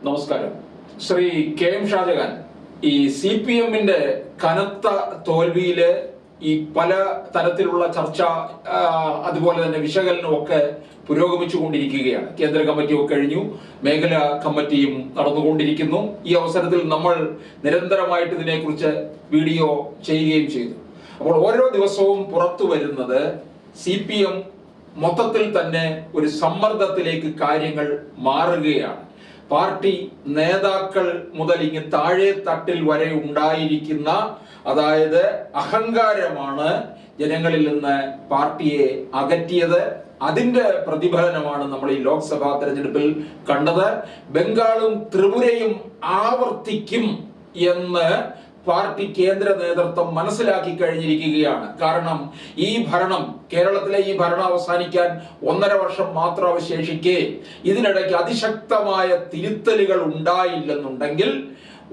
നമസ്കാരം. Shri K M Shah Jahan ഈ CPM-ന്റെ കനത്ത തോൽവിയില് ഈ പല തരത്തിലുള്ള ചർച്ച അതുപോലെ തന്നെ വിശകലനവും ഒക്കെ പുരോഗമിച്ചുകൊണ്ടിരിക്കുകയാണ്. കേന്ദ്ര കമ്മിറ്റിയൊക്കെ കഴിഞ്ഞു, മേഖലാ കമ്മിറ്റിയും നടന്നുകൊണ്ടിരിക്കുന്നു. ഈ അവസരത്തിൽ നമ്മൾ നിരന്തരമായിട്ട് ഇതിനെക്കുറിച്ച് വീഡിയോ ചെയ്യുകയും ചെയ്തു. അപ്പോൾ ഓരോ ദിവസവും പുറത്തു വരുന്നത് CPM മൊത്തത്തിൽ തന്നെ ഒരു സമ്മർദ്ദത്തിലേക്ക് കാര്യങ്ങൾ മാറുകയാണ്. പാർട്ടി നേതാക്കൾ മുതൽ ഇങ്ങ് താഴെ തട്ടിൽ വരെ ഉണ്ടായിരിക്കുന്ന അതായത് അഹങ്കാരമാണ് ജനങ്ങളിൽ നിന്ന് പാർട്ടിയെ അകറ്റിയത്. അതിന്റെ പ്രതിഫലനമാണ് നമ്മൾ ഈ ലോക്സഭാ തെരഞ്ഞെടുപ്പിൽ കണ്ടത്. ബംഗാളും ത്രിപുരയും ആവർത്തിക്കും എന്ന് പാർട്ടി കേന്ദ്ര നേതൃത്വം മനസ്സിലാക്കി കഴിഞ്ഞിരിക്കുകയാണ്. കാരണം ഈ ഭരണം, കേരളത്തിലെ ഈ ഭരണം അവസാനിക്കാൻ 1.5 വർഷം മാത്രം അവശേഷിക്കെ ഇതിനിടയ്ക്ക് അതിശക്തമായ തിരുത്തലുകൾ ഉണ്ടായില്ലെന്നുണ്ടെങ്കിൽ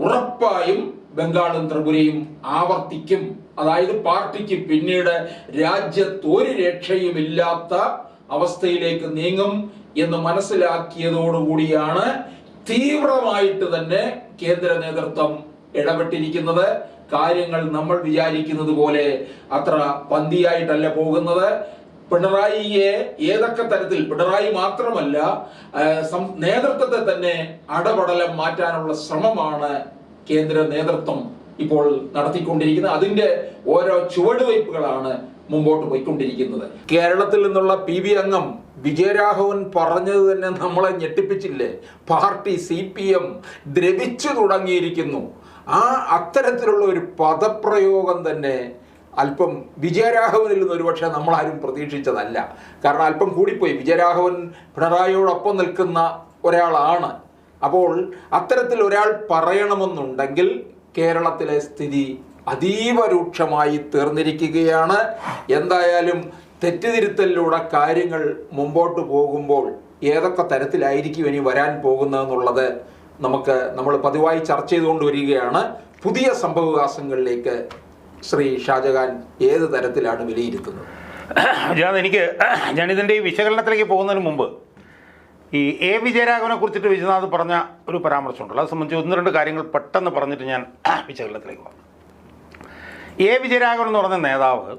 ഉറപ്പായും ബംഗാളും ത്രിപുരയും ആവർത്തിക്കും. അതായത് പാർട്ടിക്ക് പിന്നീട് രാജ്യത്ത് ഒരു രക്ഷയുമില്ലാത്ത അവസ്ഥയിലേക്ക് നീങ്ങും എന്ന് മനസ്സിലാക്കിയതോടുകൂടിയാണ് തീവ്രമായിട്ട് തന്നെ കേന്ദ്ര നേതൃത്വം ഇടപെട്ടിരിക്കുന്നത്. കാര്യങ്ങൾ നമ്മൾ വിചാരിക്കുന്നത് പോലെ അത്ര പന്തിയായിട്ടല്ല പോകുന്നത്. പിണറായിയെ ഏതൊക്കെ തരത്തിൽ, പിണറായി മാത്രമല്ല നേതൃത്വത്തെ തന്നെ അടപടലം മാറ്റാനുള്ള ശ്രമമാണ് കേന്ദ്ര നേതൃത്വം ഇപ്പോൾ നടത്തിക്കൊണ്ടിരിക്കുന്നത്. അതിന്റെ ഓരോ ചുവടുവയ്പ്പുകളാണ് മുമ്പോട്ട് പോയിക്കൊണ്ടിരിക്കുന്നത്. കേരളത്തിൽ നിന്നുള്ള PV അംഗം വിജയരാഘവൻ പറഞ്ഞത് തന്നെ നമ്മളെ ഞെട്ടിപ്പിച്ചില്ലേ? പാർട്ടി CPM ദ്രവിച്ചു തുടങ്ങിയിരിക്കുന്നു. അത്തരത്തിലുള്ള ഒരു പദപ്രയോഗം തന്നെ അല്പം വിജയരാഘവനിൽ നിന്ന് ഒരുപക്ഷെ നമ്മളാരും പ്രതീക്ഷിച്ചതല്ല. കാരണം അല്പം കൂടിപ്പോയി. വിജയരാഘവൻ പിണറായിയോടൊപ്പം നിൽക്കുന്ന ഒരാളാണ്. അപ്പോൾ അത്തരത്തിൽ ഒരാൾ പറയണമെന്നുണ്ടെങ്കിൽ കേരളത്തിലെ സ്ഥിതി അതീവ രൂക്ഷമായി തീർന്നിരിക്കുകയാണ്. എന്തായാലും തെറ്റുതിരുത്തലിലൂടെ കാര്യങ്ങൾ മുമ്പോട്ട് പോകുമ്പോൾ ഏതൊക്കെ തരത്തിലായിരിക്കും ഇനി വരാൻ പോകുന്നതെന്നുള്ളത് നമ്മൾ പതിവായി ചർച്ച ചെയ്തുകൊണ്ട് വരികയാണ്. പുതിയ സംഭവവികാസങ്ങളിലേക്ക് ശ്രീ ഷാജഹാൻ ഏത് തരത്തിലാണ് വിലയിരുത്തുന്നത്? ഞാനിതിൻ്റെ ഈ വിശകലനത്തിലേക്ക് പോകുന്നതിന് മുമ്പ് ഈ വിജയരാഘവനെ കുറിച്ചിട്ട് വിശ്വനാഥ് പറഞ്ഞ ഒരു പരാമർശമുണ്ടല്ലോ. അത് സംബന്ധിച്ച് 1-2 കാര്യങ്ങൾ പെട്ടെന്ന് പറഞ്ഞിട്ട് ഞാൻ വിശകലനത്തിലേക്ക് പോകും. വിജയരാഘവൻ എന്ന് പറഞ്ഞ നേതാവ്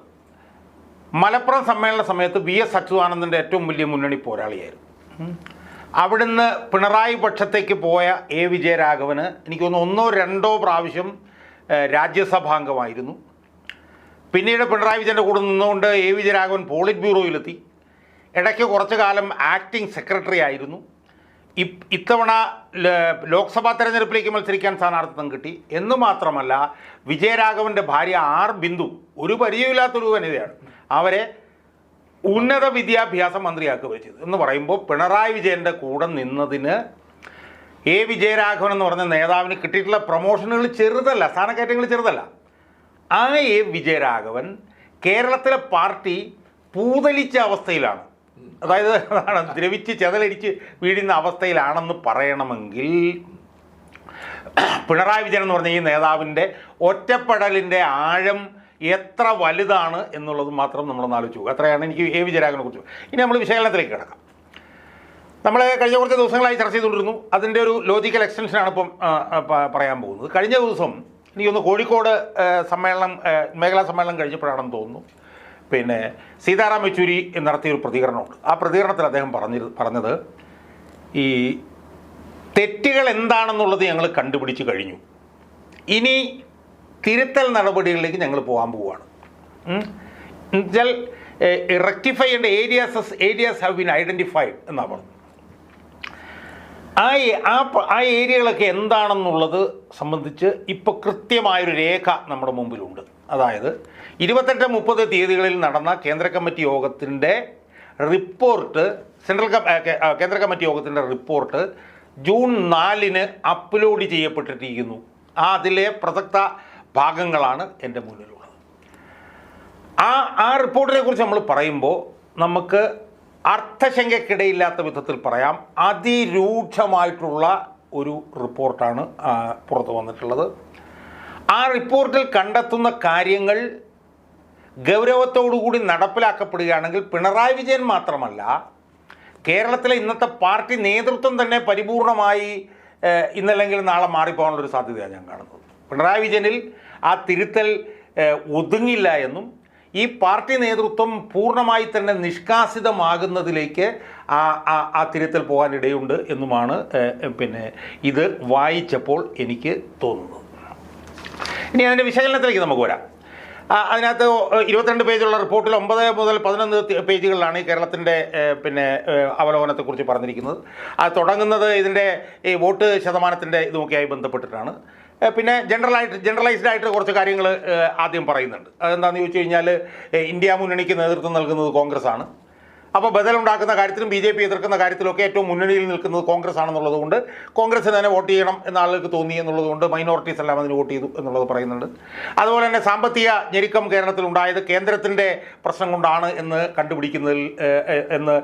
മലപ്പുറം സമ്മേളന സമയത്ത് VS അച്യുതാനന്ദൻ്റെ ഏറ്റവും വലിയ മുന്നണി പോരാളിയായിരുന്നു. അവിടുന്ന് പിണറായി പക്ഷത്തേക്ക് പോയ വിജയരാഘവന് എനിക്ക് തോന്നുന്നു 1-2 പ്രാവശ്യം രാജ്യസഭാംഗമായിരുന്നു. പിന്നീട് പിണറായി വിജയൻ്റെ കൂടെ നിന്നുകൊണ്ട് വിജയരാഘവൻ പോളിറ്റ് ബ്യൂറോയിലെത്തി. ഇടയ്ക്ക് കുറച്ചു കാലം ആക്ടിംഗ് സെക്രട്ടറി ആയിരുന്നു. ഇത്തവണ ലോക്സഭാ തെരഞ്ഞെടുപ്പിലേക്ക് മത്സരിക്കാൻ സ്ഥാനാർത്ഥിത്വം കിട്ടി. എന്ന് മാത്രമല്ല, വിജയരാഘവൻ്റെ ഭാര്യ ബിന്ദു ഒരു പരിചയമില്ലാത്തൊരു വനിതയാണ്. അവരെ ഉന്നത വിദ്യാഭ്യാസ മന്ത്രിയാക്കുക ചെയ്തു. എന്ന് പറയുമ്പോൾ പിണറായി വിജയൻ്റെ കൂടെ നിന്നതിന് വിജയരാഘവൻ എന്ന് പറഞ്ഞ നേതാവിന് കിട്ടിയിട്ടുള്ള പ്രൊമോഷനുകൾ ചെറുതല്ല, സ്ഥാനക്കയറ്റങ്ങൾ ചെറുതല്ല. വിജയരാഘവൻ കേരളത്തിലെ പാർട്ടി പൂതലിച്ച അവസ്ഥയിലാണ്. അതായത് ദ്രവിച്ച് ചെതലരിച്ച് വീഴുന്ന അവസ്ഥയിലാണെന്ന് പറയണമെങ്കിൽ പിണറായി വിജയൻ എന്ന് പറഞ്ഞ ഈ നേതാവിൻ്റെ ഒറ്റപ്പെടലിൻ്റെ ആഴം എത്ര വലുതാണ് എന്നുള്ളത് മാത്രം നമ്മളൊന്ന് ആലോചിച്ചു പോകും. അത്രയാണ് എനിക്ക് വിജയരാഘവനെ കുറിച്ച്. ഇനി നമ്മൾ വിശകലനത്തിലേക്ക് കിടക്കാം. നമ്മൾ കഴിഞ്ഞ കുറച്ച് ദിവസങ്ങളായി ചർച്ച ചെയ്തുകൊണ്ടിരുന്നു. അതിൻ്റെ ഒരു ലോജിക്കൽ എക്സ്റ്റൻഷനാണ് ഇപ്പം പറയാൻ പോകുന്നത്. കഴിഞ്ഞ ദിവസം എനിക്കൊന്ന് കോഴിക്കോട് മേഖലാ സമ്മേളനം കഴിഞ്ഞപ്പോഴാണെന്ന് തോന്നുന്നു, പിന്നെ സീതാറാം യെച്ചൂരി നടത്തിയൊരു പ്രതികരണമുണ്ട്. ആ പ്രതികരണത്തിൽ അദ്ദേഹം പറഞ്ഞത് ഈ തെറ്റുകൾ എന്താണെന്നുള്ളത് ഞങ്ങൾ കണ്ടുപിടിച്ച് കഴിഞ്ഞു, ഇനി തിരുത്തൽ നടപടികളിലേക്ക് ഞങ്ങൾ പോകാൻ പോവുകയാണ്. എന്നുവെച്ചാൽ റെക്ടിഫൈ ചെയ്യേണ്ട ഏരിയാസ് ഹാവ് ബീൻ ഐഡൻറ്റിഫൈഡ് എന്നാണ് പറഞ്ഞത്. ആ ഏരിയകളൊക്കെ എന്താണെന്നുള്ളത് സംബന്ധിച്ച് ഇപ്പോൾ കൃത്യമായൊരു രേഖ നമ്മുടെ മുമ്പിലുണ്ട്. അതായത് 28-30 തീയതികളിൽ നടന്ന കേന്ദ്ര കമ്മിറ്റി യോഗത്തിൻ്റെ റിപ്പോർട്ട്, കേന്ദ്ര കമ്മിറ്റി യോഗത്തിൻ്റെ റിപ്പോർട്ട് ജൂൺ 4-ന് അപ്ലോഡ് ചെയ്യപ്പെട്ടിരിക്കുന്നു. അതിലെ പ്രസക്ത ഭാഗങ്ങളാണ് എൻ്റെ മുന്നിലുള്ളത്. ആ റിപ്പോർട്ടിനെ കുറിച്ച് നമ്മൾ പറയുമ്പോൾ നമുക്ക് അർത്ഥശങ്കയ്ക്കിടയില്ലാത്ത വിധത്തിൽ പറയാം, അതിരൂക്ഷമായിട്ടുള്ള ഒരു റിപ്പോർട്ടാണ് പുറത്തു വന്നിട്ടുള്ളത്. ആ റിപ്പോർട്ടിൽ കണ്ടെത്തുന്ന കാര്യങ്ങൾ ഗൗരവത്തോടുകൂടി നടപ്പിലാക്കപ്പെടുകയാണെങ്കിൽ പിണറായി വിജയൻ മാത്രമല്ല, കേരളത്തിലെ ഇന്നത്തെ പാർട്ടി നേതൃത്വം തന്നെ പരിപൂർണമായി ഇന്നല്ലെങ്കിൽ നാളെ മാറിപ്പോകാനുള്ളൊരു സാധ്യതയാണ് ഞാൻ കാണുന്നത്. പിണറായി വിജയനിൽ ആ തിരുത്തൽ ഒതുങ്ങില്ല എന്നും ഈ പാർട്ടി നേതൃത്വം പൂർണ്ണമായി തന്നെ നിഷ്കാസിതമാകുന്നതിലേക്ക് ആ തിരുത്തൽ പോകാനിടയുണ്ട് എന്നുമാണ് പിന്നെ ഇത് വായിച്ചപ്പോൾ എനിക്ക് തോന്നുന്നത്. ഇനി അതിൻ്റെ വിശകലനത്തിലേക്ക് നമുക്ക് വരാം. അതിനകത്ത് 22 പേജുള്ള റിപ്പോർട്ടിൽ 9 മുതൽ 11 പേജുകളിലാണ് ഈ കേരളത്തിൻ്റെ പിന്നെ അവലോകനത്തെക്കുറിച്ച് പറഞ്ഞിരിക്കുന്നത്. അത് തുടങ്ങുന്നത് ഇതിൻ്റെ ഈ വോട്ട് ശതമാനത്തിൻ്റെ ഇതുമൊക്കെയായി ബന്ധപ്പെട്ടിട്ടാണ്. പിന്നെ ജനറലൈസ്ഡ് ആയിട്ട് കുറച്ച് കാര്യങ്ങൾ ആദ്യം പറയുന്നുണ്ട്. അതെന്താണെന്ന് ചോദിച്ചു കഴിഞ്ഞാൽ ഇന്ത്യ മുന്നണിക്ക് നേതൃത്വം നൽകുന്നത് കോൺഗ്രസ് ആണ്. അപ്പോൾ ബദലുണ്ടാക്കുന്ന കാര്യത്തിലും BJP എതിർക്കുന്ന കാര്യത്തിലൊക്കെ ഏറ്റവും മുന്നണിയിൽ നിൽക്കുന്നത് കോൺഗ്രസ് ആണെന്നുള്ളത് കൊണ്ട് കോൺഗ്രസ്സിന് തന്നെ വോട്ട് ചെയ്യണം എന്ന ആളുകൾക്ക് തോന്നി എന്നുള്ളത് കൊണ്ട് മൈനോറിറ്റീസ് എല്ലാം അതിന് വോട്ട് ചെയ്തു എന്നുള്ളത് പറയുന്നുണ്ട്. അതുപോലെ തന്നെ സാമ്പത്തിക ഞെരുക്കം കേരളത്തിലുണ്ടായത് കേന്ദ്രത്തിൻ്റെ പ്രശ്നം കൊണ്ടാണ് എന്ന് കണ്ടുപിടിക്കുന്നതിൽ എന്ന്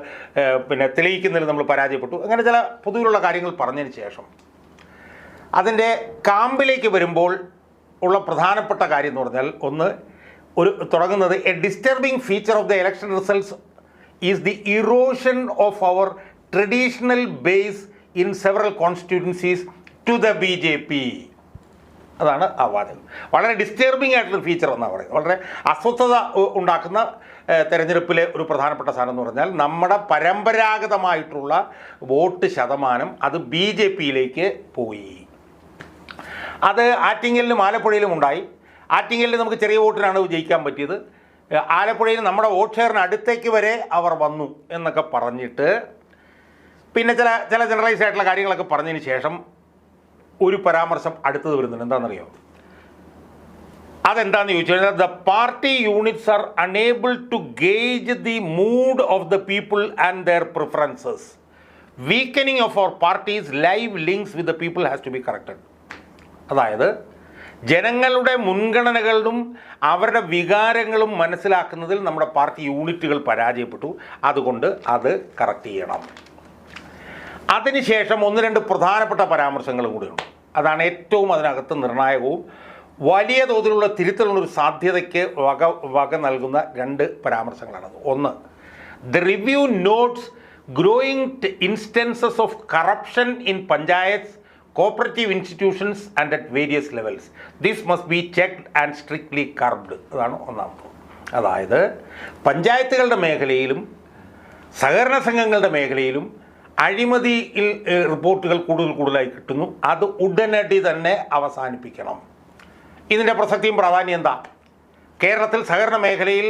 പിന്നെ തെളിയിക്കുന്നതിൽ നമ്മൾ പരാജയപ്പെട്ടു. അങ്ങനെ ചില പൊതുവിലുള്ള കാര്യങ്ങൾ പറഞ്ഞതിന് ശേഷം അതിൻ്റെ കാമ്പിലേക്ക് വരുമ്പോൾ ഉള്ള പ്രധാനപ്പെട്ട കാര്യം എന്ന് പറഞ്ഞാൽ തുടങ്ങുന്നത് a disturbing feature of the election results is the erosion of our traditional base in several constituencies to the BJP. അതാണ് ആ വാദം. വളരെ ഡിസ്റ്റർബിംഗ് ആയിട്ടുള്ള ഫീച്ചർ എന്നാണ് പറയുന്നത്. വളരെ അസ്വസ്ഥത ഉണ്ടാക്കുന്ന തെരഞ്ഞെടുപ്പിലെ ഒരു പ്രധാനപ്പെട്ട സാധനം എന്ന് പറഞ്ഞാൽ നമ്മുടെ പരമ്പരാഗതമായിട്ടുള്ള വോട്ട് ശതമാനം അത് BJPയിലേക്ക് പോയി. അത് ആറ്റിങ്ങലിലും ആലപ്പുഴയിലും ഉണ്ടായി. ആറ്റിങ്ങലിൽ നമുക്ക് ചെറിയ വോട്ടിനാണ് ജയിക്കാൻ പറ്റിയത്. ആലപ്പുഴയിൽ നമ്മുടെ വോട്ട് ഷെയറിന് അടുത്തേക്ക് വരെ അവർ വന്നു എന്നൊക്കെ പറഞ്ഞിട്ട് പിന്നെ ചില ജനറലൈസ് ആയിട്ടുള്ള കാര്യങ്ങളൊക്കെ പറഞ്ഞതിന് ശേഷം ഒരു പരാമർശം അടുത്തത് വരുന്നുണ്ട്. എന്താണെന്നറിയോ? അതെന്താണെന്ന് ചോദിച്ചു കഴിഞ്ഞാൽ the party units are unable to gauge the mood of the people and their preferences. Weakening of our parties live links with the people has to be corrected. അതായത് ജനങ്ങളുടെ മുൻഗണനകളും അവരുടെ വികാരങ്ങളും മനസ്സിലാക്കുന്നതിൽ നമ്മുടെ പാർട്ടി യൂണിറ്റുകൾ പരാജയപ്പെട്ടു. അതുകൊണ്ട് അത് കറക്റ്റ് ചെയ്യണം. അതിനുശേഷം 1-2 പ്രധാനപ്പെട്ട പരാമർശങ്ങളും കൂടിയുണ്ട്. അതാണ് ഏറ്റവും അതിനകത്ത് നിർണായകവും വലിയ തോതിലുള്ള തിരുത്തലുള്ളൊരു സാധ്യതയ്ക്ക് വക നൽകുന്ന 2 പരാമർശങ്ങളാണത്. ഒന്ന്, the review notes growing instances of corruption in panchayat cooperative institutions and at various levels. This must be checked and strictly curbed. അതാണ് ഒന്നാമത്. അതായത് പഞ്ചായത്തുകളുടെ മേഖലയിലും സഹകരണ സംഘങ്ങളുടെ മേഖലയിലും അഴിമതിയിൽ റിപ്പോർട്ടുകൾ കൂടുതലായി കിട്ടുന്നു. അത് ഉടനടി തന്നെ അവസാനിപ്പിക്കണം. ഇതിൻ്റെ പ്രസക്തിയും പ്രാധാന്യം എന്താ? കേരളത്തിൽ സഹകരണ മേഖലയിൽ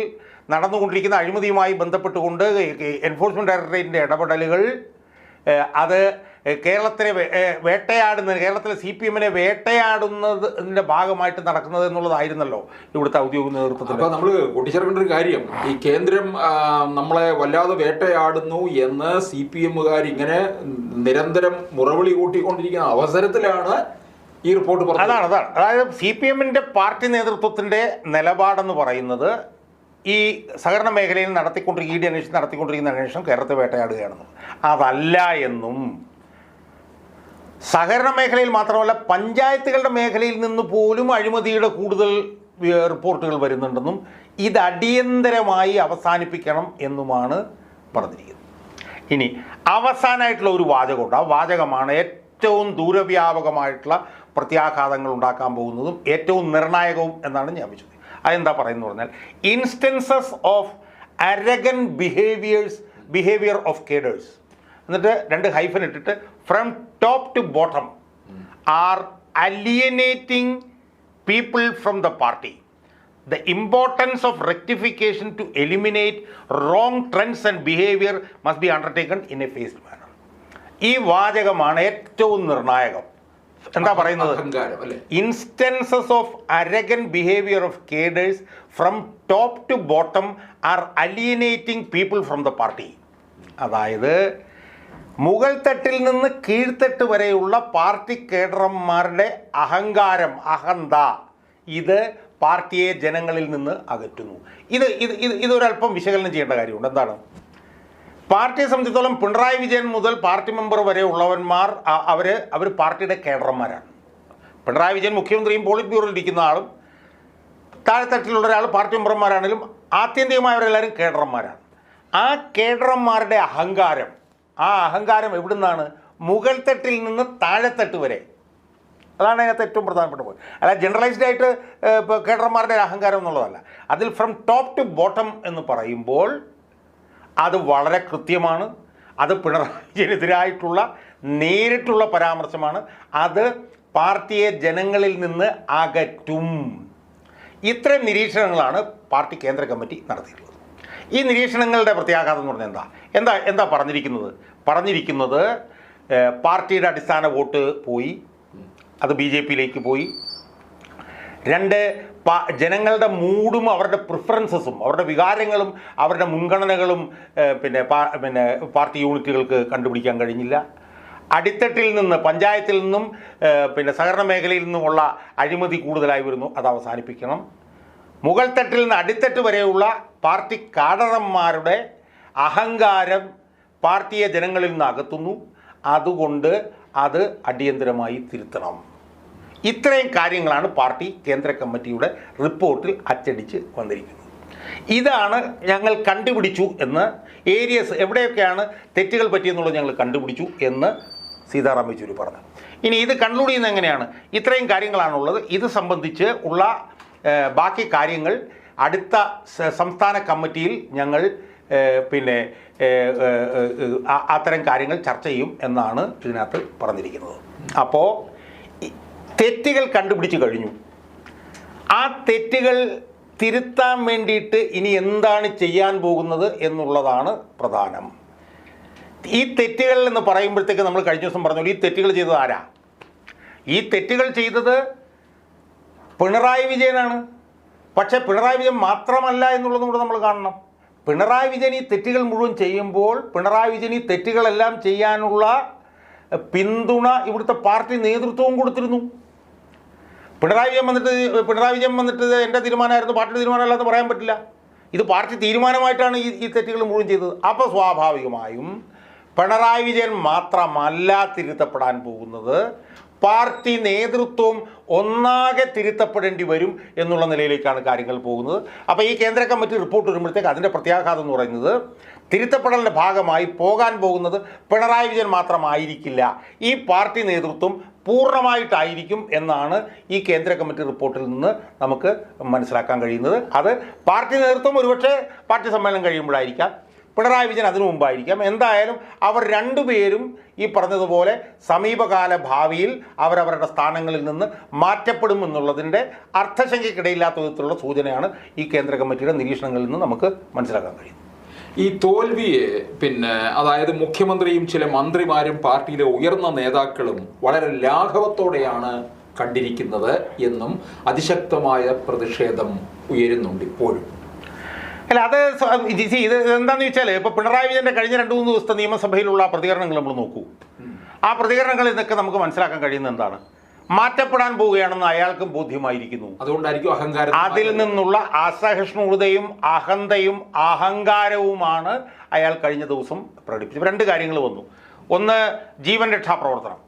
നടന്നുകൊണ്ടിരിക്കുന്ന അഴിമതിയുമായി ബന്ധപ്പെട്ടുകൊണ്ട് എൻഫോഴ്സ്മെൻറ്റ് ഡയറക്ടറേറ്റിൻ്റെ ഇടപെടലുകൾ അത് കേരളത്തിലെ കേരളത്തിലെ CPM-നെ വേട്ടയാടുന്നതിൻ്റെ ഭാഗമായിട്ട് നടക്കുന്നത് എന്നുള്ളതായിരുന്നല്ലോ ഇവിടുത്തെ ഔദ്യോഗിക നേതൃത്വത്തിൽ. അപ്പോൾ നമ്മൾ കൂട്ടിച്ചേർക്കേണ്ട ഒരു കാര്യം, ഈ കേന്ദ്രം നമ്മളെ വല്ലാതെ വേട്ടയാടുന്നു എന്ന് CPM-കാർ ഇങ്ങനെ നിരന്തരം മുറവിളി കൂട്ടിക്കൊണ്ടിരിക്കുന്ന അവസരത്തിലാണ് ഈ റിപ്പോർട്ട് പറഞ്ഞത്. അതാണ് അതായത് CPM-ന്റെ പാർട്ടി നേതൃത്വത്തിൻ്റെ നിലപാടെന്ന് പറയുന്നത് ഈ സഹകരണ മേഖലയിൽ നടത്തിക്കൊണ്ടിരിക്കുന്ന അന്വേഷണം കേരളത്തെ വേട്ടയാടുകയാണെന്നും അതല്ല എന്നും സഹകരണ മേഖലയിൽ മാത്രമല്ല പഞ്ചായത്തുകളുടെ മേഖലയിൽ നിന്ന് പോലും അഴിമതിയുടെ കൂടുതൽ റിപ്പോർട്ടുകൾ വരുന്നുണ്ടെന്നും ഇത് അടിയന്തരമായി അവസാനിപ്പിക്കണം എന്നുമാണ് പറഞ്ഞിരിക്കുന്നത്. ഇനി അവസാനമായിട്ടുള്ള ഒരു വാചകമുണ്ട്. ആ വാചകമാണ് ഏറ്റവും ദൂരവ്യാപകമായിട്ടുള്ള പ്രത്യാഘാതങ്ങൾ ഉണ്ടാക്കാൻ പോകുന്നതും ഏറ്റവും നിർണായകവും എന്നാണ് ഞാൻ വിശ്വസിക്കുന്നത്. അതെന്താ പറയുന്നത് പറഞ്ഞാൽ instances of arrogant behaviour of cadres എന്നിട്ട് 2 ഹൈഫൻ ഇട്ടിട്ട് from top to bottom are alienating people from the party. The importance of rectification to eliminate wrong trends and behaviour must be undertaken in a phased manner. ഈ വാചകമാണ് ഏറ്റവും നിർണായകം. എന്താ പറയുന്നത്? Instances of arrogant behaviour of cadres from top to bottom are alienating people from the party. അതായത് മുകൾ തട്ടിൽ നിന്ന് കീഴ്ത്തട്ട് വരെയുള്ള പാർട്ടി കേഡർമാരുടെ അഹങ്കാരം, അഹന്ത, ഇത് പാർട്ടിയെ ജനങ്ങളിൽ നിന്ന് അകറ്റുന്നു. ഇതൊരല്പം വിശകലനം ചെയ്യേണ്ട കാര്യമുണ്ട്. എന്താണ്? പാർട്ടിയെ സംബന്ധിച്ചിടത്തോളം പിണറായി വിജയൻ മുതൽ പാർട്ടി മെമ്പർ വരെ ഉള്ളവന്മാർ അവർ പാർട്ടിയുടെ കേഡർമാരാണ്. പിണറായി വിജയൻ മുഖ്യമന്ത്രിയും പോളിറ്റ് ബ്യൂറോയിൽ ഇരിക്കുന്ന ആളും താഴെത്തട്ടിലുള്ള ഒരാൾ പാർട്ടി മെമ്പർമാരാണെങ്കിലും ആത്യന്തികമായവരെല്ലാവരും കേഡർമാരാണ്. ആ കേഡർമാരുടെ അഹങ്കാരം എവിടുന്നാണ്? മുകൾ തട്ടിൽ നിന്ന് താഴെത്തട്ട് വരെ. അതാണ് അതിനകത്ത് ഏറ്റവും പ്രധാനപ്പെട്ട പോയിന്റ്. അല്ല ജനറലൈസ്ഡ് ആയിട്ട് ഇപ്പോൾ കേഡർമാരുടെ അഹങ്കാരം എന്നുള്ളതല്ല. അതിൽ ഫ്രം ടോപ്പ് ടു ബോട്ടം എന്ന് പറയുമ്പോൾ അത് വളരെ കൃത്യമാണ്. അത് പിണറായി വിജയനെതിരായിട്ടുള്ള നേരിട്ടുള്ള പരാമർശമാണ്. അത് പാർട്ടിയെ ജനങ്ങളിൽ നിന്ന് അകറ്റും. ഇത്രയും നിരീക്ഷണങ്ങളാണ് പാർട്ടി കേന്ദ്ര കമ്മിറ്റി നടത്തിയിട്ടുള്ളത്. ഈ നിരീക്ഷണങ്ങളുടെ പ്രത്യാഘാതം എന്ന് പറഞ്ഞാൽ എന്താ പറഞ്ഞിരിക്കുന്നത് പാർട്ടിയുടെ അടിസ്ഥാന വോട്ട് പോയി, അത് BJPയിലേക്ക് പോയി. 2, ജനങ്ങളുടെ മൂഡും അവരുടെ പ്രിഫറൻസസും അവരുടെ വികാരങ്ങളും അവരുടെ മുൻഗണനകളും പിന്നെ പാർട്ടി യൂണിറ്റുകൾക്ക് കണ്ടുപിടിക്കാൻ കഴിഞ്ഞില്ല. അടിത്തട്ടിൽ നിന്ന് പഞ്ചായത്തിൽ നിന്നും പിന്നെ സഹകരണ മേഖലയിൽ നിന്നുമുള്ള അഴിമതി കൂടുതലായി വരുന്നു, അത് അവസാനിപ്പിക്കണം. മുകൾ തട്ടിൽ നിന്ന് അടിത്തട്ട് വരെയുള്ള പാർട്ടി കാഡർമാരുടെ അഹങ്കാരം പാർട്ടിയെ ജനങ്ങളിൽ നിന്ന് അകത്തുന്നു. അതുകൊണ്ട് അത് അടിയന്തരമായി തിരുത്തണം. ഇത്രയും കാര്യങ്ങളാണ് പാർട്ടി കേന്ദ്ര കമ്മിറ്റിയുടെ റിപ്പോർട്ടിൽ അച്ചടിച്ച് വന്നിരിക്കുന്നത്. ഇതാണ് ഞങ്ങൾ കണ്ടുപിടിച്ചു എന്ന്, ഏരിയസ് എവിടെയൊക്കെയാണ് തെറ്റുകൾ പറ്റിയെന്നുള്ളത് ഞങ്ങൾ കണ്ടുപിടിച്ചു എന്ന് സീതാറാം യെച്ചൂരി പറഞ്ഞു. ഇനി ഇത് കൺക്ലൂഡ് ചെയ്യുന്നത് എങ്ങനെയാണ്? ഇത്രയും കാര്യങ്ങളാണുള്ളത്. ഇത് സംബന്ധിച്ച് ഉള്ള ബാക്കി കാര്യങ്ങൾ അടുത്ത സംസ്ഥാന കമ്മിറ്റിയിൽ ഞങ്ങൾ പിന്നെ അത്തരം കാര്യങ്ങൾ ചർച്ച ചെയ്യും എന്നാണ് ഇതിനകത്ത് പറഞ്ഞിരിക്കുന്നത്. അപ്പോൾ തെറ്റുകൾ കണ്ടുപിടിച്ച് കഴിഞ്ഞു. ആ തെറ്റുകൾ തിരുത്താൻ വേണ്ടിയിട്ട് ഇനി എന്താണ് ചെയ്യാൻ പോകുന്നത് എന്നുള്ളതാണ് പ്രധാനം. ഈ തെറ്റുകൾ എന്ന് പറയുമ്പോഴത്തേക്ക് നമ്മൾ കഴിഞ്ഞ ദിവസം പറഞ്ഞു, ഈ തെറ്റുകൾ ചെയ്തത് ആരാ? ഈ തെറ്റുകൾ ചെയ്തത് പിണറായി വിജയനാണ്. പക്ഷേ പിണറായി വിജയൻ മാത്രമല്ല എന്നുള്ളതും കൂടെ നമ്മൾ കാണണം. പിണറായി വിജയൻ ഈ തെറ്റുകൾ മുഴുവൻ ചെയ്യുമ്പോൾ പിണറായി വിജയൻ ഈ തെറ്റുകളെല്ലാം ചെയ്യാനുള്ള പിന്തുണ ഇവിടുത്തെ പാർട്ടി നേതൃത്വവും കൊടുത്തിരുന്നു. പിണറായി വിജയൻ വന്നിട്ട് എൻ്റെ തീരുമാനമായിരുന്നു, പാർട്ടിയുടെ തീരുമാനമല്ലാന്ന് പറയാൻ പറ്റില്ല. ഇത് പാർട്ടി തീരുമാനമായിട്ടാണ് ഈ തെറ്റുകൾ മുഴുവൻ ചെയ്തത്. അപ്പോൾ സ്വാഭാവികമായും പിണറായി വിജയൻ മാത്രമല്ല തിരുത്തപ്പെടാൻ പോകുന്നത്, പാർട്ടി നേതൃത്വം ഒന്നാകെ തിരുത്തപ്പെടേണ്ടി വരും എന്നുള്ള നിലയിലേക്കാണ് കാര്യങ്ങൾ പോകുന്നത്. അപ്പോൾ ഈ കേന്ദ്ര കമ്മിറ്റി റിപ്പോർട്ട് വരുമ്പോഴത്തേക്ക് അതിൻ്റെ പ്രത്യാഘാതം എന്ന് പറയുന്നത് തിരുത്തപ്പെടലിൻ്റെ ഭാഗമായി പോകാൻ പോകുന്നത് പിണറായി വിജയൻ മാത്രമായിരിക്കില്ല, ഈ പാർട്ടി നേതൃത്വം പൂർണ്ണമായിട്ടായിരിക്കും എന്നാണ് ഈ കേന്ദ്ര കമ്മിറ്റി റിപ്പോർട്ടിൽ നിന്ന് നമുക്ക് മനസ്സിലാക്കാൻ കഴിയുന്നത്. അത് പാർട്ടി നേതൃത്വം ഒരുപക്ഷെ പാർട്ടി സമ്മേളനം കഴിയുമ്പോഴായിരിക്കാം, പിണറായി വിജയൻ അതിനു മുമ്പായിരിക്കാം. എന്തായാലും അവർ രണ്ടുപേരും ഈ പറഞ്ഞതുപോലെ സമീപകാല ഭാവിയിൽ അവരവരുടെ സ്ഥാനങ്ങളിൽ നിന്ന് മാറ്റപ്പെടും എന്നുള്ളതിൻ്റെ അർത്ഥശങ്കയ്ക്കിടയില്ലാത്ത വിധത്തിലുള്ള സൂചനയാണ് ഈ കേന്ദ്ര കമ്മിറ്റിയുടെ നിരീക്ഷണങ്ങളിൽ നിന്ന് നമുക്ക് മനസ്സിലാക്കാൻ കഴിയുന്നത്. ഈ തോൽവിയെ അതായത് മുഖ്യമന്ത്രിയും ചില മന്ത്രിമാരും പാർട്ടിയിലെ ഉയർന്ന നേതാക്കളും വളരെ ലാഘവത്തോടെയാണ് കണ്ടിരിക്കുന്നത് എന്നും അതിശക്തമായ പ്രതിഷേധം ഉയരുന്നുണ്ട് ഇപ്പോഴും. അല്ല, അത് ഇത് എന്താണെന്ന് വെച്ചാൽ ഇപ്പോൾ പിണറായി വിജയൻ്റെ കഴിഞ്ഞ 2-3 ദിവസത്തെ നിയമസഭയിലുള്ള പ്രതികരണങ്ങൾ നമ്മൾ നോക്കൂ. ആ പ്രതികരണങ്ങളിൽ നിന്നൊക്കെ നമുക്ക് മനസ്സിലാക്കാൻ കഴിയുന്നത് എന്താണ്? മാറ്റപ്പെടാൻ പോവുകയാണെന്ന് അയാൾക്കും ബോധ്യമായിരിക്കുന്നു. അതുകൊണ്ടായിരിക്കും അഹങ്കാരം. അതിൽ നിന്നുള്ള അസഹിഷ്ണുതയും അഹന്തയും അഹങ്കാരവുമാണ് അയാൾ കഴിഞ്ഞ ദിവസം പ്രകടിപ്പിച്ചത്. 2 കാര്യങ്ങൾ വന്നു. ഒന്ന്, ജീവൻ രക്ഷാപ്രവർത്തനം.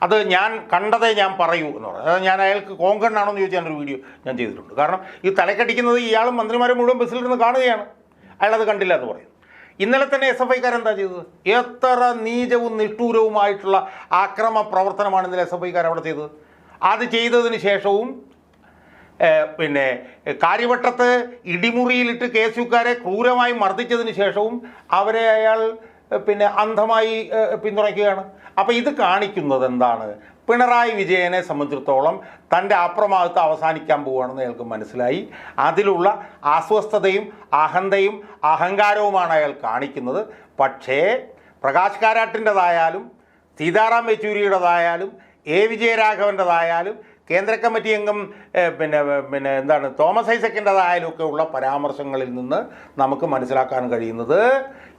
അത് ഞാൻ കണ്ടതേ ഞാൻ പറയൂ എന്ന് പറഞ്ഞു. അതായത് ഞാൻ അയാൾക്ക് കോങ്കണ്ണാണോ എന്ന് ചോദിച്ചാൽ ഒരു വീഡിയോ ഞാൻ ചെയ്തിട്ടുണ്ട്. കാരണം ഈ തലക്കടിക്കുന്നത് ഇയാളും മന്ത്രിമാരെ മുഴുവൻ ബസ്സിലിരുന്ന് കാണുകയാണ്, അയാളത് കണ്ടില്ല എന്ന് പറയും. ഇന്നലെ തന്നെ SFIക്കാർ എന്താ ചെയ്തത്? എത്ര നീചവും നിഷ്ഠൂരവുമായിട്ടുള്ള ആക്രമ പ്രവർത്തനമാണ് ഇന്നലെ SFIക്കാർ അവിടെ ചെയ്തത്. അത് ചെയ്തതിന് ശേഷവും കാര്യവട്ടത്ത് ഇടിമുറിയിലിട്ട് KSUക്കാരെ ക്രൂരമായി മർദ്ദിച്ചതിന് ശേഷവും അവരെ അയാൾ അന്ധമായി പിന്തുണയ്ക്കുകയാണ്. അപ്പോൾ ഇത് കാണിക്കുന്നത് എന്താണ്? പിണറായി വിജയനെ സംബന്ധിച്ചിടത്തോളം തൻ്റെ അപ്രമാദിത്വം അവസാനിക്കാൻ പോവുകയാണെന്ന് അയാൾക്ക് മനസ്സിലായി. അതിലുള്ള അസ്വസ്ഥതയും അഹന്തയും അഹങ്കാരവുമാണ് അയാൾ കാണിക്കുന്നത്. പക്ഷേ പ്രകാശ് കാരാട്ടിൻ്റെതായാലും സീതാറാം യെച്ചൂരിയുടേതായാലും വിജയരാഘവൻ്റെതായാലും കേന്ദ്ര കമ്മിറ്റി അംഗം തോമസ് ഐസക്കിൻ്റെതായാലും ഒക്കെ ഉള്ള പരാമർശങ്ങളിൽ നിന്ന് നമുക്ക് മനസ്സിലാക്കാൻ കഴിയുന്നത്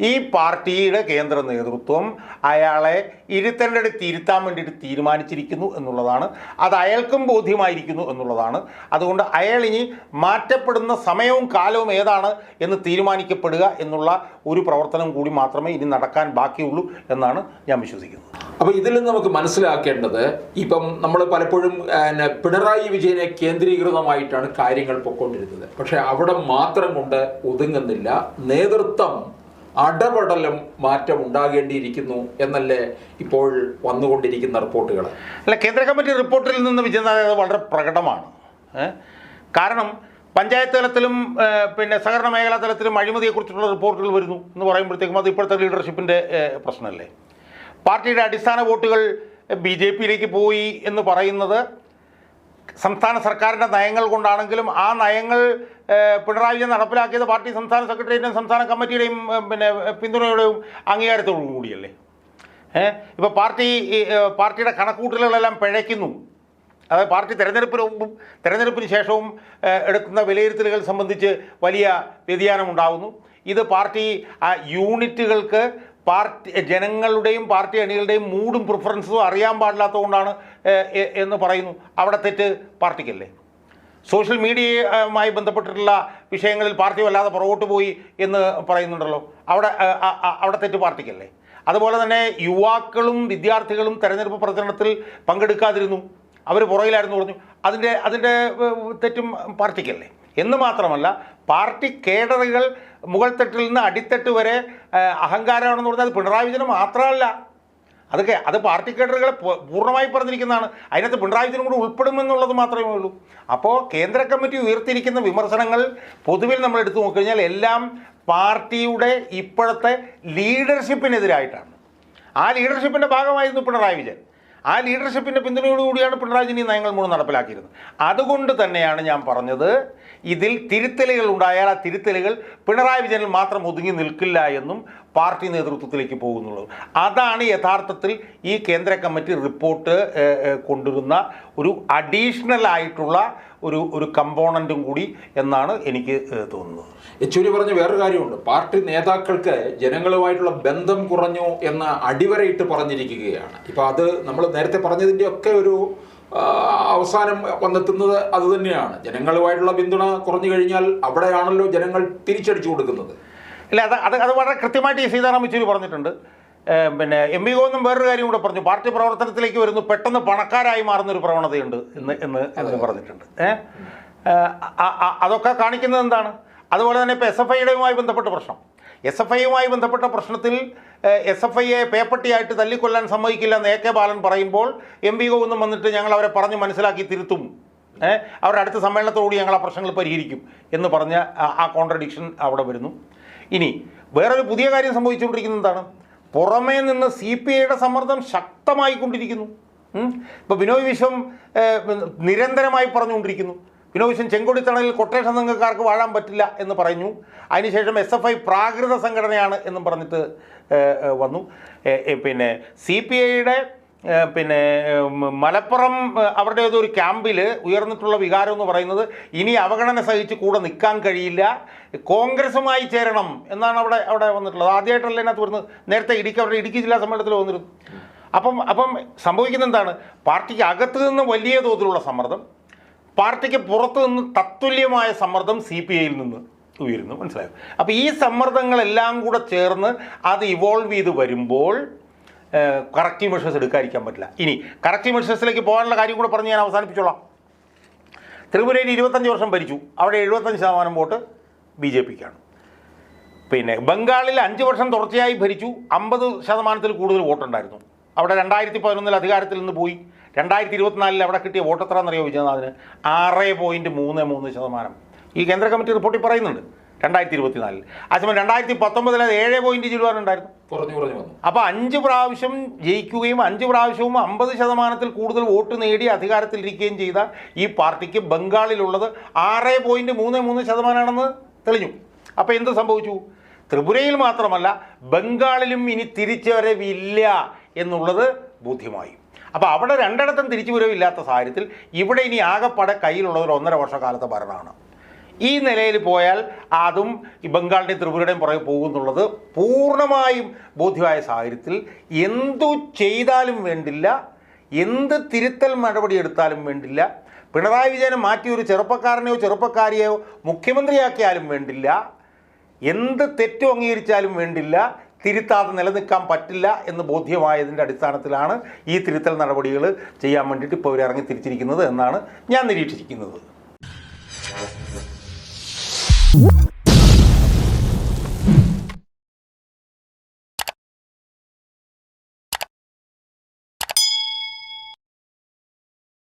ഈ പാർട്ടിയുടെ കേന്ദ്ര നേതൃത്വം അയാളെ ഇരുത്താൻ വേണ്ടിയിട്ട് തീരുമാനിച്ചിരിക്കുന്നു എന്നുള്ളതാണ്. അത് അയാൾക്കും ബോധ്യമായിരിക്കുന്നു എന്നുള്ളതാണ്. അതുകൊണ്ട് അയാൾ ഇനി മാറ്റപ്പെടുന്ന സമയവും കാലവും ഏതാണ് എന്ന് തീരുമാനിക്കപ്പെടുക എന്നുള്ള ഒരു പ്രവർത്തനം കൂടി മാത്രമേ ഇനി നടക്കാൻ ബാക്കിയുള്ളൂ എന്നാണ് ഞാൻ വിശ്വസിക്കുന്നത്. അപ്പോൾ ഇതിൽ നിന്ന് നമുക്ക് മനസ്സിലാക്കേണ്ടത്, ഇപ്പം നമ്മൾ പലപ്പോഴും പിണറായി വിജയനെ കേന്ദ്രീകൃതമായിട്ടാണ് കാര്യങ്ങൾ പൊയ്ക്കൊണ്ടിരുന്നത്. പക്ഷേ അവിടെ മാത്രം കൊണ്ട് ഒതുങ്ങുന്നില്ല. നേതൃത്വം അടപടലം മാറ്റം ഉണ്ടാകേണ്ടിയിരിക്കുന്നു എന്നല്ലേ ഇപ്പോൾ വന്നുകൊണ്ടിരിക്കുന്ന റിപ്പോർട്ടുകൾ? അല്ല, കേന്ദ്ര കമ്മിറ്റി റിപ്പോർട്ടിൽ നിന്ന് വിജയനാഥ് വളരെ പ്രകടമാണ്. കാരണം പഞ്ചായത്ത് തലത്തിലും പിന്നെ സഹകരണ മേഖലാ തലത്തിലും അഴിമതിയെക്കുറിച്ചുള്ള റിപ്പോർട്ടുകൾ വരുന്നു എന്ന് പറയുമ്പോഴത്തേക്കും അത് ഇപ്പോഴത്തെ ലീഡർഷിപ്പിൻ്റെ പ്രശ്നമല്ലേ? പാർട്ടിയുടെ അടിസ്ഥാന വോട്ടുകൾ BJP-യിലേക്ക് പോയി എന്ന് പറയുന്നത് സംസ്ഥാന സർക്കാരിൻ്റെ നയങ്ങൾ കൊണ്ടാണെങ്കിലും ആ നയങ്ങൾ പിണറായി വിജയൻ നടപ്പിലാക്കിയത് പാർട്ടി സംസ്ഥാന സെക്രട്ടേറിയറ്റിൻ്റെയും സംസ്ഥാന കമ്മിറ്റിയുടെയും പിന്നെ പിന്തുണയുടെയും അംഗീകാരത്തോടു കൂടിയല്ലേ? ഇപ്പോൾ പാർട്ടിയുടെ കണക്കൂട്ടലുകളെല്ലാം പിഴയ്ക്കുന്നു. അതായത് പാർട്ടി തെരഞ്ഞെടുപ്പിന് മുമ്പും തെരഞ്ഞെടുപ്പിന് ശേഷവും എടുക്കുന്ന വിലയിരുത്തലുകൾ സംബന്ധിച്ച് വലിയ വ്യതിയാനം ഉണ്ടാകുന്നു. ഇത് പാർട്ടി യൂണിറ്റുകൾക്ക് ജനങ്ങളുടെയും പാർട്ടി അണികളുടെയും മൂഡും പ്രിഫറൻസും അറിയാൻ പാടില്ലാത്തതുകൊണ്ടാണ് എന്ന് പറയുന്നു. അവിടെ തെറ്റ് പാർട്ടിക്കല്ലേ? സോഷ്യൽ മീഡിയയുമായി ബന്ധപ്പെട്ടിട്ടുള്ള വിഷയങ്ങളിൽ പാർട്ടി വല്ലാതെ പുറകോട്ട് പോയി എന്ന് പറയുന്നുണ്ടല്ലോ, അവിടെ തെറ്റ് പാർട്ടിക്കല്ലേ? അതുപോലെ തന്നെ യുവാക്കളും വിദ്യാർത്ഥികളും തെരഞ്ഞെടുപ്പ് പ്രചരണത്തിൽ പങ്കെടുക്കാതിരുന്നു, അവർ പുറകിലായിരുന്നു പറഞ്ഞു, അതിൻ്റെ തെറ്റും പാർട്ടിക്കല്ലേ? എന്ന് മാത്രമല്ല, പാർട്ടി കേഡറുകൾ മുകൾ തട്ടിൽ നിന്ന് അടിത്തട്ട് വരെ അഹങ്കാരമാണെന്ന് പറഞ്ഞാൽ അത് പിണറായി വിജയന് മാത്രമല്ല, അത് പാർട്ടി കേഡറുകളെ പൂർണ്ണമായി പറഞ്ഞിരിക്കുന്നതാണ്. അതിനകത്ത് പിണറായി വിജയനും കൂടി ഉൾപ്പെടുമെന്നുള്ളത് മാത്രമേ ഉള്ളൂ. അപ്പോൾ കേന്ദ്ര കമ്മിറ്റി ഉയർത്തിയിരിക്കുന്ന വിമർശനങ്ങൾ പൊതുവിൽ നമ്മൾ എടുത്തു നോക്കിക്കഴിഞ്ഞാൽ എല്ലാം പാർട്ടിയുടെ ഇപ്പോഴത്തെ ലീഡർഷിപ്പിനെതിരായിട്ടാണ്. ആ ലീഡർഷിപ്പിൻ്റെ ഭാഗമായിരുന്നു പിണറായി വിജയൻ. ആ ലീഡർഷിപ്പിൻ്റെ പിന്തുണയോടുകൂടിയാണ് പിണറായി വിജയൻ ഈ നയങ്ങൾ മുഴുവൻ നടപ്പിലാക്കിയിരുന്നത്. അതുകൊണ്ട് തന്നെയാണ് ഞാൻ പറഞ്ഞത്, ഇതിൽ തിരുത്തലുകൾ ഉണ്ടായാൽ ആ തിരുത്തലുകൾ പിണറായി വിജയനിൽ മാത്രം ഒതുങ്ങി നിൽക്കില്ല എന്നും പാർട്ടി നേതൃത്വത്തിലേക്ക് പോകുന്നുള്ളത്. അതാണ് യഥാർത്ഥത്തിൽ ഈ കേന്ദ്ര കമ്മിറ്റി റിപ്പോർട്ട് കൊണ്ടുവരുന്ന ഒരു അഡീഷണൽ ആയിട്ടുള്ള ഒരു കമ്പോണൻറ്റും കൂടി എന്നാണ് എനിക്ക് തോന്നുന്നത്. യെച്ചൂരി പറഞ്ഞ വേറൊരു കാര്യമുണ്ട്. പാർട്ടി നേതാക്കൾക്ക് ജനങ്ങളുമായിട്ടുള്ള ബന്ധം കുറഞ്ഞു എന്ന് അടിവരയിട്ട് പറഞ്ഞിരിക്കുകയാണ്. ഇപ്പോൾ അത് നമ്മൾ നേരത്തെ പറഞ്ഞതിൻ്റെ ഒക്കെ ഒരു അവസാനം വന്നെത്തുന്നത് അത് തന്നെയാണ്. ജനങ്ങളുമായിട്ടുള്ള പിന്തുണ കുറഞ്ഞു കഴിഞ്ഞാൽ അവിടെയാണല്ലോ ജനങ്ങൾ തിരിച്ചടിച്ചു കൊടുക്കുന്നത്. ഇല്ല, അത് വളരെ കൃത്യമായിട്ട് ഈ സീതാറാം യെച്ചൂരി പറഞ്ഞിട്ടുണ്ട്. പിന്നെ എം വി ഗോവിന്ദൻ വേറൊരു കാര്യം കൂടെ പറഞ്ഞു, പാർട്ടി പ്രവർത്തനത്തിലേക്ക് വരുന്നു പെട്ടെന്ന് പണക്കാരായി മാറുന്നൊരു പ്രവണതയുണ്ട് എന്ന് പറഞ്ഞിട്ടുണ്ട്. അതൊക്കെ കാണിക്കുന്നത് എന്താണ്? അതുപോലെ തന്നെ ഇപ്പോൾ SFIയുമായി ബന്ധപ്പെട്ട പ്രശ്നം, SFIയുമായി ബന്ധപ്പെട്ട പ്രശ്നത്തിൽ SFIയെ പേപ്പട്ടിയായിട്ട് തല്ലിക്കൊല്ലാൻ സമ്മതിക്കില്ല എന്ന് AK ബാലൻ പറയുമ്പോൾ എം വി ഗോവിന്ദൻ വന്നിട്ട് ഞങ്ങൾ അവരെ പറഞ്ഞ് മനസ്സിലാക്കി തിരുത്തും, അവരുടെ അടുത്ത സമ്മേളനത്തോടുകൂടി ഞങ്ങൾ ആ പ്രശ്നങ്ങൾ പരിഹരിക്കും എന്ന് പറഞ്ഞ ആ കോൺട്രഡിക്ഷൻ അവിടെ വരുന്നു. ഇനി വേറൊരു പുതിയ കാര്യം സംഭവിച്ചുകൊണ്ടിരിക്കുന്നത് എന്താണ്? പുറമേ നിന്ന് CPIയുടെ സമ്മർദ്ദം ശക്തമായിക്കൊണ്ടിരിക്കുന്നു. ഇപ്പോൾ ബിനോയ് വിശ്വം നിരന്തരമായി പറഞ്ഞുകൊണ്ടിരിക്കുന്നു. ബിനോയ് വിശ്വം ചെങ്കൊടിത്തണലിൽ കൊട്ടേഷൻ സംഘക്കാർക്ക് വാഴാൻ പറ്റില്ല എന്ന് പറഞ്ഞു. അതിനുശേഷം SFI പ്രാകൃത സംഘടനയാണ് എന്നും പറഞ്ഞിട്ട് വന്നു. പിന്നെ CPIയുടെ പിന്നെ മലപ്പുറം അവരുടെ ഏതൊരു ക്യാമ്പിൽ ഉയർന്നിട്ടുള്ള വികാരം എന്ന് പറയുന്നത് ഇനി അവഗണന സഹിച്ച് കൂടെ നിൽക്കാൻ കഴിയില്ല, കോൺഗ്രസുമായി ചേരണം എന്നാണ് അവിടെ വന്നിട്ടുള്ളത്. ആദ്യമായിട്ടല്ല അതിനകത്ത് വരുന്നത്. നേരത്തെ ഇടുക്കി ജില്ലാ സമ്മേളനത്തിൽ വന്നിരുന്നു. അപ്പം സംഭവിക്കുന്നത് എന്താണ്? പാർട്ടിക്ക് അകത്ത് നിന്ന് വലിയ തോതിലുള്ള സമ്മർദ്ദം, പാർട്ടിക്ക് പുറത്തു നിന്ന് തത്തുല്യമായ സമ്മർദ്ദം CPIയിൽ നിന്ന് ഉയരുന്നു. മനസ്സിലായോ? അപ്പോൾ ഈ സമ്മർദ്ദങ്ങളെല്ലാം കൂടെ ചേർന്ന് അത് ഇവോൾവ് ചെയ്ത് വരുമ്പോൾ കറക്റ്റീവ് മെഷേഴ്സ് എടുക്കാതിരിക്കാൻ പറ്റില്ല. ഇനി കറക്റ്റീവ് മെഷേഴ്സിലേക്ക് പോകാനുള്ള കാര്യം കൂടെ പറഞ്ഞ് ഞാൻ അവസാനിപ്പിച്ചോളാം. ത്രിപുരയിൽ 25 വർഷം ഭരിച്ചു, അവിടെ 75% വോട്ട് BJPക്കാണ്. പിന്നെ ബംഗാളിൽ 5 വർഷം തുടർച്ചയായി ഭരിച്ചു, 50% കൂടുതൽ വോട്ടുണ്ടായിരുന്നു. അവിടെ 2011 അധികാരത്തിൽ നിന്ന് പോയി. 2024 അവിടെ കിട്ടിയ വോട്ട് എത്രയാണെന്നറിയോ വിജയനാഥിന്? 6.33%. ഈ കേന്ദ്ര കമ്മിറ്റി റിപ്പോർട്ടിൽ പറയുന്നുണ്ട് 2024. അതേസമയം 2019 അത് 7.0 ഉണ്ടായിരുന്നു. അപ്പോൾ 5 പ്രാവശ്യം ജയിക്കുകയും 5 പ്രാവശ്യവും 50% കൂടുതൽ വോട്ട് നേടി അധികാരത്തിലിരിക്കുകയും ചെയ്ത ഈ പാർട്ടിക്ക് ബംഗാളിലുള്ളത് 6.33% തെളിഞ്ഞു. അപ്പോൾ എന്ത് സംഭവിച്ചു? ത്രിപുരയിൽ മാത്രമല്ല ബംഗാളിലും ഇനി തിരിച്ചുവരവില്ല എന്നുള്ളത് ബോധ്യമായി. അപ്പോൾ അവിടെ രണ്ടിടത്തും തിരിച്ചുവരവില്ലാത്ത സാഹചര്യത്തിൽ ഇവിടെ ഇനി ആകെപ്പാടെ കയ്യിലുള്ളത് ഒരു 1.5 വർഷക്കാലത്തെ ഭരണമാണ്. ഈ നിലയിൽ പോയാൽ അതും ഈ ബംഗാളിൻ്റെയും ത്രിപുരയുടെയും പുറകെ പോകുന്നുള്ളത് പൂർണ്ണമായും ബോധ്യമായ സാഹചര്യത്തിൽ എന്തു ചെയ്താലും വേണ്ടില്ല, എന്ത് തിരുത്തൽ നടപടി എടുത്താലും വേണ്ടില്ല, പിണറായി വിജയനെ മാറ്റി ഒരു ചെറുപ്പക്കാരനെയോ ചെറുപ്പക്കാരിയെയോ മുഖ്യമന്ത്രിയാക്കിയാലും വേണ്ടില്ല, എന്ത് തെറ്റും അംഗീകരിച്ചാലും വേണ്ടില്ല, തിരുത്താതെ നിലനിൽക്കാൻ പറ്റില്ല എന്ന് ബോധ്യമായതിൻ്റെ അടിസ്ഥാനത്തിലാണ് ഈ തിരുത്തൽ നടപടികൾ ചെയ്യാൻ വേണ്ടിയിട്ട് ഇപ്പോൾ ഇവർ ഇറങ്ങി തിരിച്ചിരിക്കുന്നത് എന്നാണ് ഞാൻ നിരീക്ഷിച്ചിരിക്കുന്നത്.